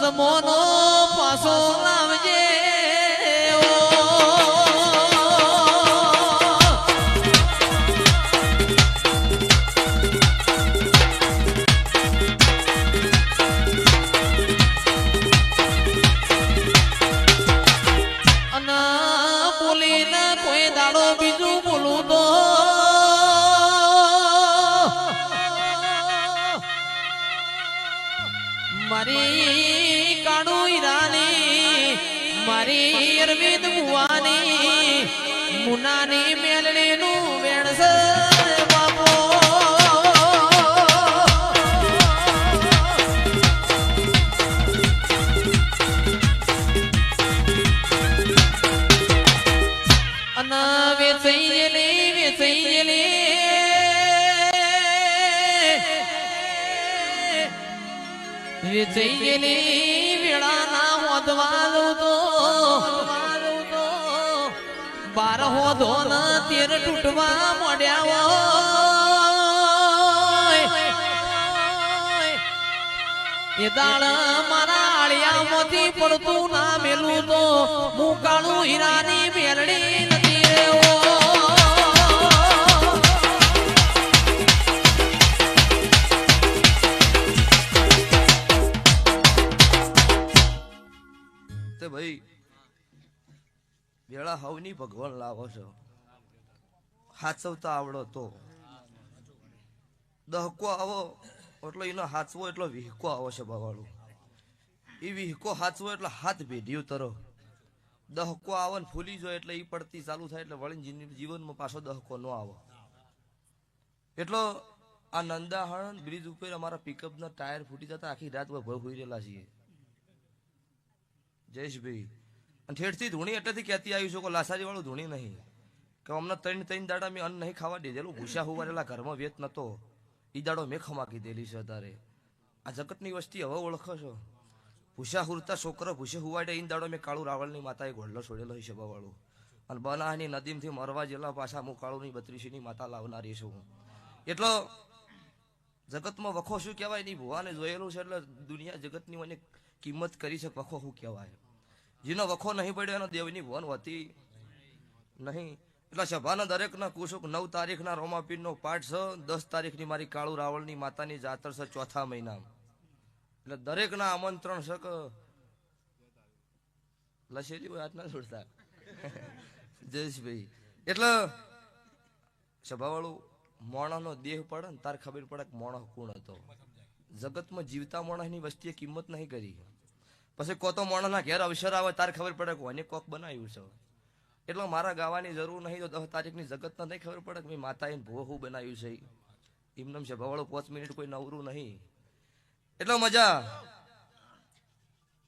અજમોનો પાછો લાવજે અને બોલીને કોઈ દાડો બીજું બોલું તો મારી કાળુ હીરાની મારી અરવિંદ ભુવાની મુનાની મેલડીનું વેણસ બાપો અને વેચાઈ ગયેલી વેચાઈ ગયેલી વેળાના હોદવા તો 12 હોદો ને 13 તૂટવા મોડ્યા એ દાળ મારા આળિયામાંથી પડતું ના મેલું તો હું કાળુ હીરાની મેલડી નથી રેવો ભાઈ વેળા હવની ભગવાન લાવો છો હાચવતા આવડો તો દહકો આવો એટલો એનો હાચવો એટલો વિહકો આવો છે બાવાળું એ વિહકો હાચવો એટલે હાથ ભેઢ્યું તરો દહકો આવો ને ફૂલી જો એટલે એ પડતી ચાલુ થાય એટલે વળીને જીવનમાં પાછો દહકો ન આવો એટલો આ નંદાહણ બ્રિજ ઉપર અમારા પિકઅપના ટાયર ફૂટી જતા આખી રાત ભર હોઈ રહેલા છીએ જયેશભાઈ અને ઠેઠથી ધૂણી એટલેથી કહેતી આવ્યું છું કે લાસારી વાળું ધૂણી નહીં કે અમને 3 દાડા મેં અન્ન નહીં ખાવા દીધેલું ભૂસા હુવારેલા ઘરમાં વેત નતો ઈ દાડો મેં ખમાકી દેલી છે તારે આ જગતની વસ્તી હવે ઓળખો છો ભૂસા હુરતા છોકરો ભૂસે હુવાડે ઈ દાડો મેં કાળુ રાવળની માતાએ ઘોડલો છોડેલો છે વાળું અને બનાની નદીમથી મરવા જેલા પાછા હું કાળુની 32ની માતા લાવનારી છું એટલો જગતમાં વખો શું કહેવાય નહીં ભુવાને જોયેલું છે એટલે દુનિયા જગતની મને કિંમત કરી છે વખો શું કહેવાય જેનો વખો નહીં પડ્યો એનો દેવની ભવન હોતી નહીં એટલે સભાના દરેકના કુશુક 9 તારીખના રોમાપીરનો પાઠ છે 10 તારીખની મારી કાળુ રાવળની માતાની જાતર છે ચોથા મહિના એટલે દરેકના આમંત્રણ છે કે લસેલી હોય હાથ ના છોડતા જયેશભાઈ એટલે સભાવાળું મોણાનો દેહ પડે ને તાર ખબર પડે કે મોણો કોણ હતો જગતમાં જીવતા માણસની વસ્તીએ કિંમત નહીં કરી પછી કો તો માણસના ઘેર અવસર આવે તાર ખબર પડે કે એને કોક બનાવ્યું છે એટલે મારા ગાવાની જરૂર નહીં તો 10 તારીખની જગતને નહીં ખબર પડે કે ભાઈ માતાએ ભૂવો શું બનાવ્યું છે એમનેમ છે ભવાળો 5 મિનિટ કોઈ નવરું નહીં એટલે મજા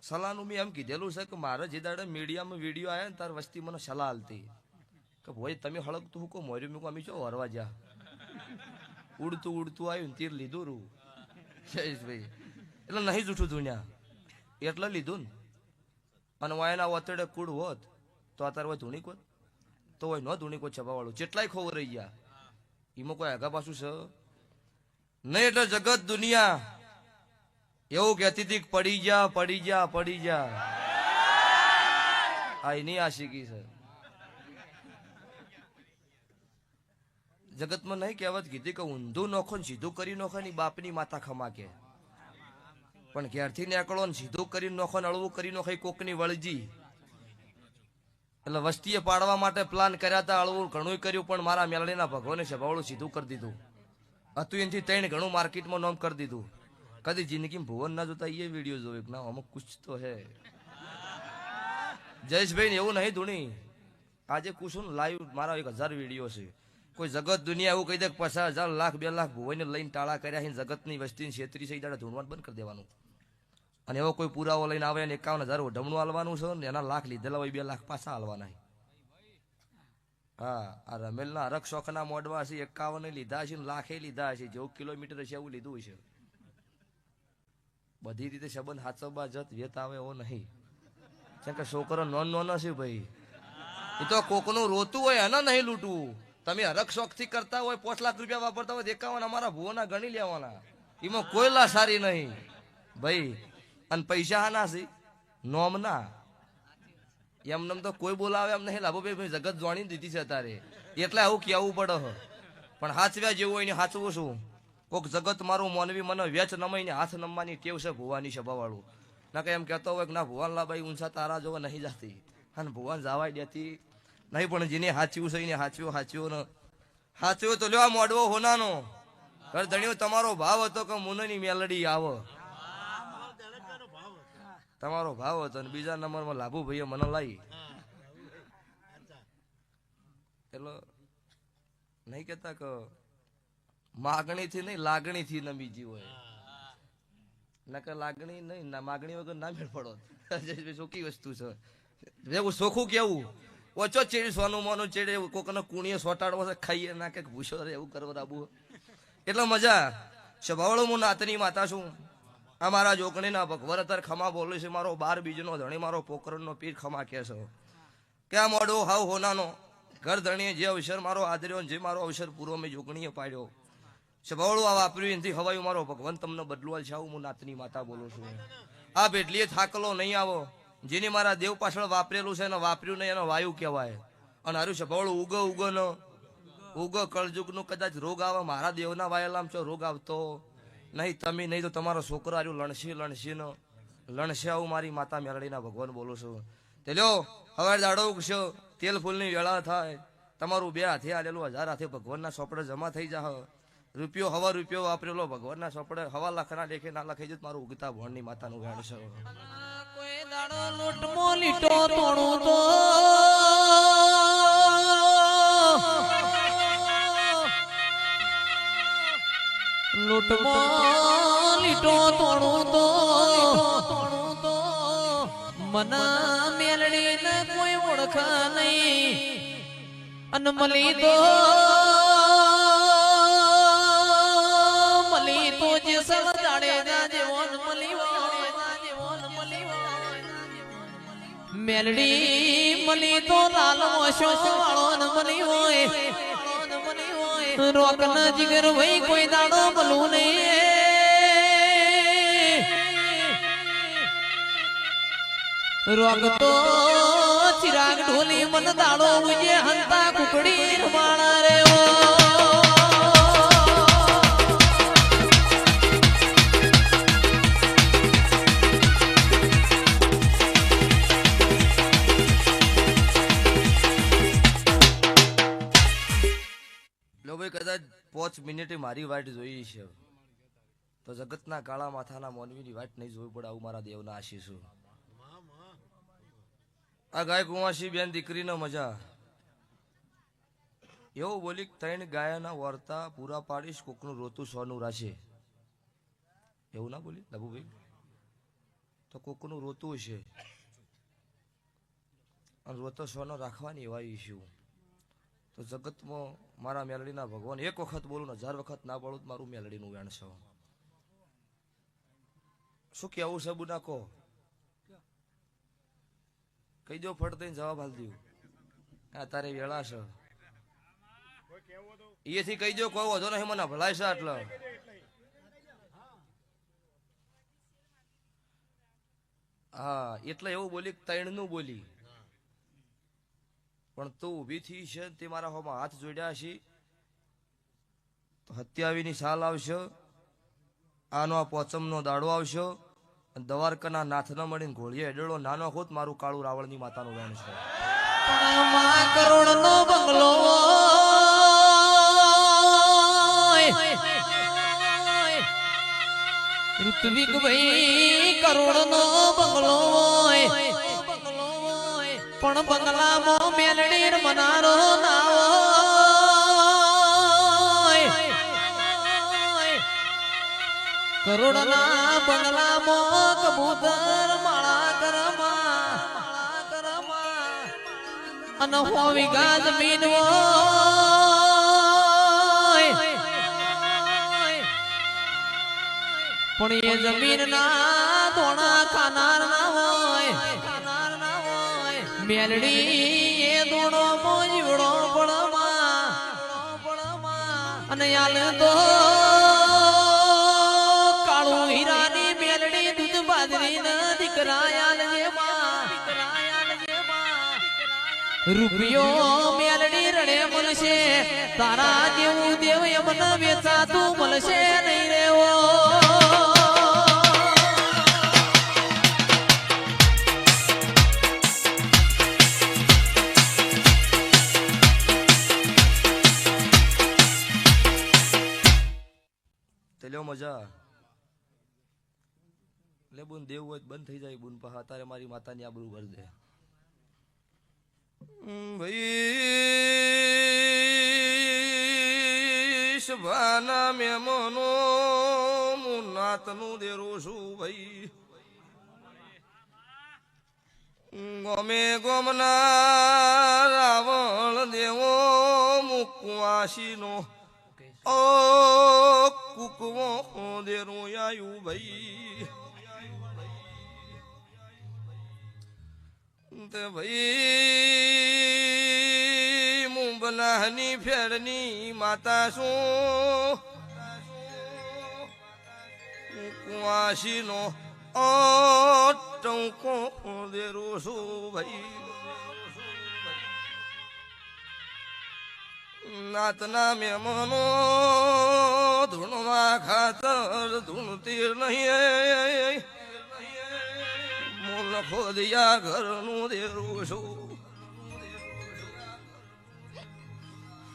સલાહનું મેં એમ કીધેલું છે કે મારે જે દાડે મીડિયામાં વિડીયો આવ્યા ને તાર વસ્તી મને સલાહ આલતી કે ભાઈ તમે હળગતું હું કહું મોર્યું મૂકું અમે ચો હરવા જા ઉડતું આવ્યું ને તીર લીધું રૂ જયેશભાઈ એટલે નહીં જૂઠું ધૂણ્યા એટલે લીધું ને અને વાયના વતડે કુડ હોત તો અત્યારે હોય ધૂણી કોત તો હોય ન ધૂણી કોત છપાવાળું જેટલાય ખોવ રહી ગયા એમાં કોઈ આગા પાછું છે નહીં એટલે જગત દુનિયા એવું કહેતી હતી પડી જા આ એની આશિકી છે જગતમાં નહીં કહેવત કીધી કે ઊંધું નોખો ને સીધું કરી નોખો ને બાપની માતા ખમા કે પણ ઘેરથી નીકળો ને સીધું કરી નોખો ને અળવું કરી નોખો કોકની વળજી એટલે વસ્તીએ પાડવા માટે પ્લાન કર્યા હતા અળવું ઘણું કર્યું પણ મારા મેલડીના ભગવાને સભાવળું સીધું કરી દીધું હતું એનથી 3 ઘણું માર્કેટમાં નામ કરી દીધું કદી જિંદગીમાં ભુવન ના જોતા એ વિડીયો જોયો ના અમુક કુછ તો હે જયેશભાઈ એવું નહીં ધૂણી આજે કુશું લાઈવ મારા 1000 વિડીયો છે કોઈ જગત દુનિયા એવું કહી દે 50,000 લાખ 2 લાખ ભુવને લઈને ટાળા કર્યા જગતની વસ્તીની છેતરી છે દાડા ધૂણવાનું બંધ કરી દેવાનું અને એવો કોઈ પુરાવો લઈને આવે ને 51,000 ઢમણું હાલવાનું છે ને એના લાખ લીધેલા હોય 2 લાખ પાછા હાલવાના હા આ રમેલના હરક શોખના મોડવા છે 51 લીધા છે ને લાખે લીધા છે જેવું કિલોમીટર છે એવું લીધું છે બધી રીતે સંબંધ હાચવવા જત વેત આવે એવો નહીં કેમ કે છોકરો નોન છે ભાઈ એ તો કોકનું રોતું હોય એને નહીં લૂંટવું તમે હરક શોખથી કરતા હોય 5 લાખ રૂપિયા વાપરતા હોય 51 અમારા ભુવોના ગણી લેવાના એમાં કોઈ લા સારી નહીં ભાઈ અને પૈસા હા ના છે નોમ ના એમને તો કોઈ બોલાવે એમ નહીં લાભો ભાઈ જગત જોણી દીધી છે અત્યારે એટલે આવું કેવું પડે હ પણ હાચવ્યા જેવું હોય ને હાચવું શું કોક જગત મારું મોનવી મને વેચ નમાઈને હાથ નમવાની ટેવ છે ભુવાની સભાવાળું ના કે એમ કહેતો હોય કે ના ભુવાન લાભાઈ ઊંચા તારા જોવા નહીં જાતી અને ભુવાન જવાય દેતી નહીં પણ જેને હાચ્યું છે એને હાચ્યું ને હાચ્યું તો લ્યો મોડવો હોનાનો ઘર ધણ્યો તમારો ભાવ હતો કે મુનની મેલડી આવો તમારો ભાવ હતો અને બીજા નંબરમાં લાભુ ભાઈએ મને લાવી એટલે નહીં કેતા કે માગણી થી નહીં લાગણી થી નમી જી હોય નકર લાગણી નહીં ના માગણી વગર ના મેળ પડો ચોખ્ખી વસ્તુ છે એવું ચોખ્ખું કેવું ઓછો ચેડી સોનું મોનું ચેડે કોકને કુણીએ સોટાડવો છે ખાઈએ ના કે ભૂસો એવું કરવા રાબુ એટલે મજા સ્વભાવળો હું નાતની માતા છું આ મારા જોકણી ના ભગવર અત્યારે ખમા બોલે છે મારો બાર બીજનો ધણી મારો પોકરણનો પીર ખમા કે છે કે આ મોડો હાવ હોનાનો ઘર ધણીએ જે અવસર મારો આદર્યો જે મારો અવસર પૂરો મેં જોગણીએ પાડ્યો સ્વભાવળું આ વાપર્યું એનાથી હવાયું મારો ભગવાન તમને બદલવા છે હું નાતની માતા બોલું છું આ ભેટલીએ થાકલો નહીં આવો જેને મારા દેવ પાછળ વાપરેલું છે એને વાપર્યું નહીં એનો વાયુ કહેવાય અને હારું સ્વભાવળું ઉગો કળજુગનું કદાચ રોગ આવે મારા દેવના વાયેલામ છો રોગ આવતો નહીં તમે નહીં તો તમારો છોકરો હાર્યું લણશે આવું મારી માતા મેલડીના ભગવાન બોલું છું તે લ્યો હવે દાડો ઉગશો તેલ ફૂલની વેળા થાય તમારું 2 હાથે આલેલું 1000 હાથે ભગવાનના સોપડે જમા થઈ જા રૂપિયો હવા રૂપિયો વાપરેલો ભગવાનના સોપડે 1.5 લાખના લેખે ના લખાઈ જત મારું ઉગતા ભણની માતાનું ગાણ છે કોઈ દાડો લૂંટમો લીટો તોડું તો લૂંટમો લીટો તોડું તો મન મેલડી ને કોઈ ઓળખ નહીં અન મલી તો જે સલ જાડે જેવો મલી મેલડી મલી તો લાલ મોશો વાળો ન મલી હોય રોક ન જીગર વઈ કોઈ દાડો બલું નહીં રોક તો ચિરાગ ઢોલી મન દાડો ઉજે હંતા કુકડી રમાણા રે કદાચ 5 મિનિટે મારી વાટ જોઈ છે તો જગતના કાળા માથાના મોનવીની વાટ નહીં જોવી પડે આવું મારા દેવના આશીષો આ ગાય કુંવાસી બેન દીકરીનો મજા એવું બોલી 3 ગાયના વર્તા પૂરા પાડીશ કોકનું રોતું સોનું રાશે એવું ના બોલી લાભુભાઈ તો કોકનું રોતું છે અને રોતો સોનો રાખવાની એવા ઈશ્યુ તો જગતમાં મારા મેલડીના ભગવાન 1 વખત બોલું ને 1000 વખત ના બોલું મારું મેલડીનું વેણ છે શું કેવું છે બુના કહો કહી દો ફટ દઈને જવાબ હાલ દઉં આ તારે વેળા છે એથી કહી દો કોઈ વધો નહીં મને ભલાય છે આટલો હા એટલે એવું બોલી 3 નું બોલી પણ તું ઊભી થઈ છે તે મારા હોમાં હાથ જોડ્યા છે તો 27ની સાલ આવશે આનો આ પોચમનો દાડો આવશે અને દ્વારકાના નાથના મળીને ઘોળીએ એડળો નાનો હોત મારું કાળું રાવણની માતાનું વેણ છે કરોડનો બંગલો ઋત્વિક ભાઈ કરોડનો બંગલો પણ બંગલામાં મેલડી મનારો નાવો કરોડના બંગલામાં કબૂતર માળા કરમાં અને હો વીઘા જમીન પણ એ જમીન ના ધોણા ખાનાર ના હોય મેલડી એ દોડો મોજવડો પડમાં અને યાલ તો કાળું હીરાની મેલડી દૂધ બાજરી ન દીકરાયાલ જેમાં રૂપિયો મેલડી રડે મળશે તારા જેવું દેવ એમને વેચાતું મળશે નહીં રેવો તે લ્યો મજા લે બુન દેવ હોય તો બંધ થઈ જાય બુન પા તારે મારી માતાની આબરૂ ભર દે ભાઈ શભાના મેમનો હું નાતનું દેરું છું ભાઈ ગમે ગમના રાવણ દેવો મુકવાસીનો ઓ કુકવો દેરું આયુ ભાઈ તે ભાઈ મુંબનાની ફેરની માતા શું કુવાસીનો ટંકો દેરું છું ભાઈ નાતના મેમનો ધૂણવા ખાતર ધૂણતી નહીં મૂળ ખોદિયા ઘરનું દેરું છું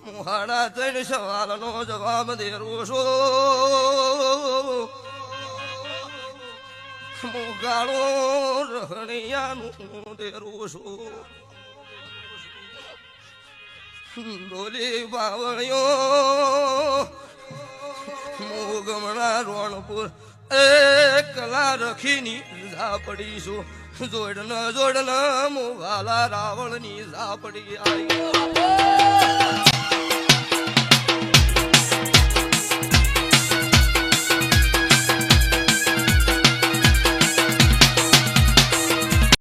મુહાડા ત્રણ સવાલનો જવાબ દેરું છું મુગાળો રહણિયાનું દેરું છું ડોલી બાવળીઓ મોગમણા રોણપુર એકલા રખીની ઝાપડીશું જોડન મોગાલા રાવણની ઝાપડી આવી